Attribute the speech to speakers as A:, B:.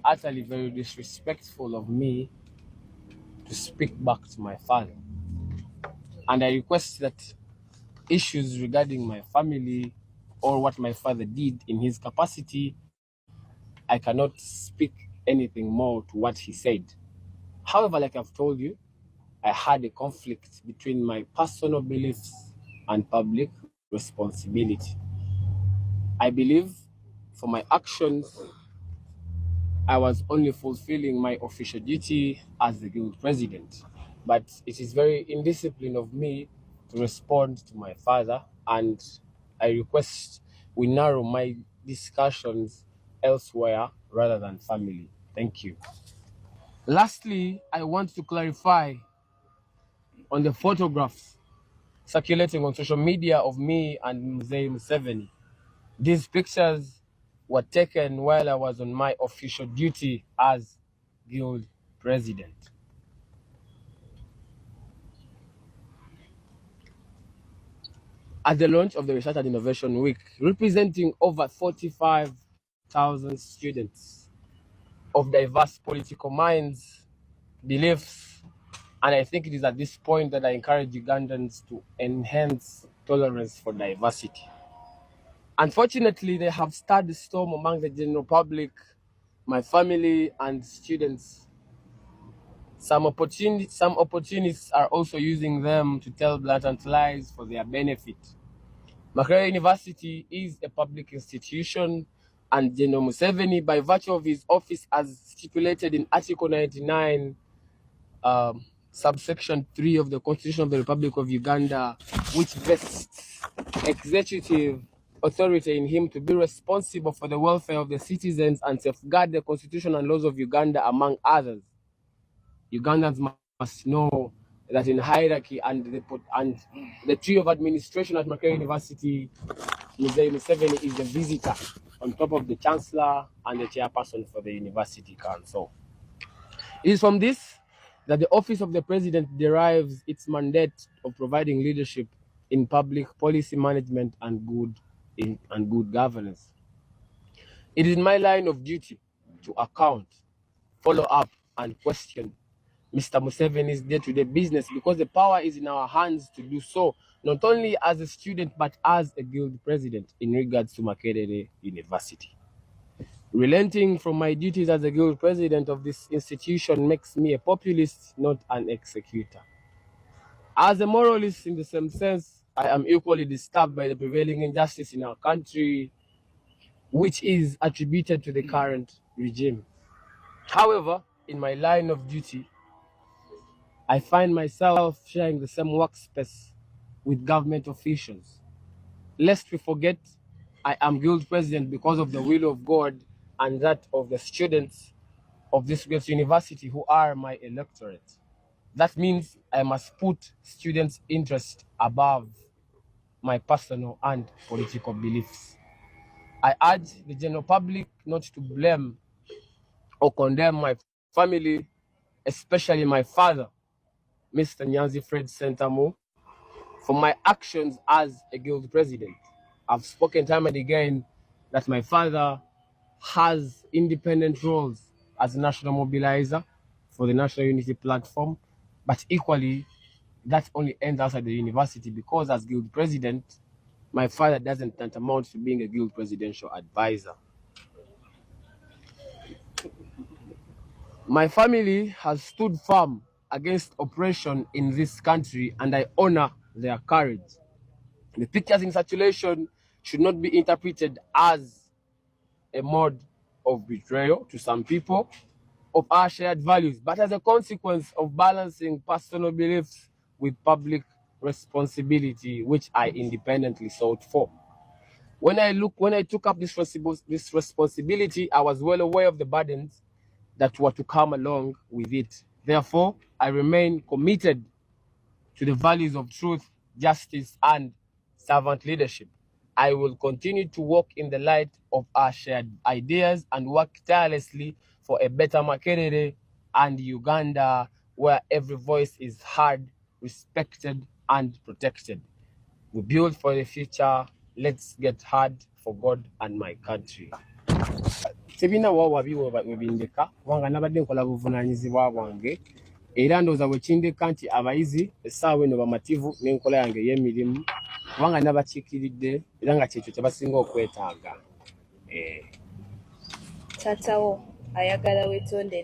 A: utterly very disrespectful of me to speak back to my father. And I request that issues regarding my family or what my father did in his capacity, I cannot speak anything more to what he said. However, like I've told you, I had a conflict between my personal beliefs and public responsibility. I believe for my actions, I was only fulfilling my official duty as the guild president. But it is very indisciplined of me to respond to my father, and I request we narrow my discussions elsewhere rather than family. Thank you. Lastly, I want to clarify on the photographs circulating on social media of me and Mzee Museveni. These pictures were taken while I was on my official duty as guild president. At the launch of the Research and Innovation Week, representing over 45,000 students of diverse political minds, beliefs, and I think it is at this point that I encourage Ugandans to enhance tolerance for diversity. Unfortunately, they have started the storm among the general public, my family, and students. Some opportunists are also using them to tell blatant lies for their benefit. Makerere University is a public institution, and General Museveni, by virtue of his office as stipulated in Article 99, subsection 3 of the Constitution of the Republic of Uganda, which vests executive authority in him to be responsible for the welfare of the citizens and safeguard the Constitution and laws of Uganda, among others. Ugandans must know that in hierarchy and the tree of administration at Makerere University, Mzee Museveni is the visitor on top of the chancellor and the chairperson for the university council. It is from this that the office of the president derives its mandate of providing leadership in public policy management and good governance. It is my line of duty to account, follow up, and question Mr. Museveni's day-to-day business, because the power is in our hands to do so, not only as a student but as a guild president in regards to Makerere University. Relenting from my duties as a guild president of this institution makes me a populist, not an executor. As a moralist in the same sense, I am equally disturbed by the prevailing injustice in our country, which is attributed to the current regime. However, in my line of duty, I find myself sharing the same workspace with government officials. Lest we forget, I am guild president because of the will of God and that of the students of this great university who are my electorate. That means I must put students' interest above my personal and political beliefs. I urge the general public not to blame or condemn my family, especially my father, Mr. NYANZI SSENTAMU, for my actions as a guild president. I've spoken time and again that my father has independent roles as a national mobilizer for the National Unity Platform, but equally, that only ends outside the university, because as guild president, my father doesn't tantamount to being a guild presidential advisor. My family has stood firm against oppression in this country, and I honor their courage. The pictures in circulation should not be interpreted as a mode of betrayal to some people of our shared values, but as a consequence of balancing personal beliefs with public responsibility, which I independently sought for. When I took up this responsibility, I was well aware of the burdens that were to come along with it. Therefore, I remain committed to the values of truth, justice, and servant leadership. I will continue to walk in the light of our shared ideas and work tirelessly for a better Makerere and Uganda, where every voice is heard, respected, and protected. We build for the future. Let's get hard for God and my country. tebina wabiwo webindeka kubanga nabadde nkola buvunaanyizibwa bwange era ndowooza bwe kindeka nti abayizi essaawa eno bamativu n'enkola yange ey'emirimu kubanga nabakiikiridde era nga kyekyo kye basinga okwetaaga.
B: Taatawo ayagala weetondere.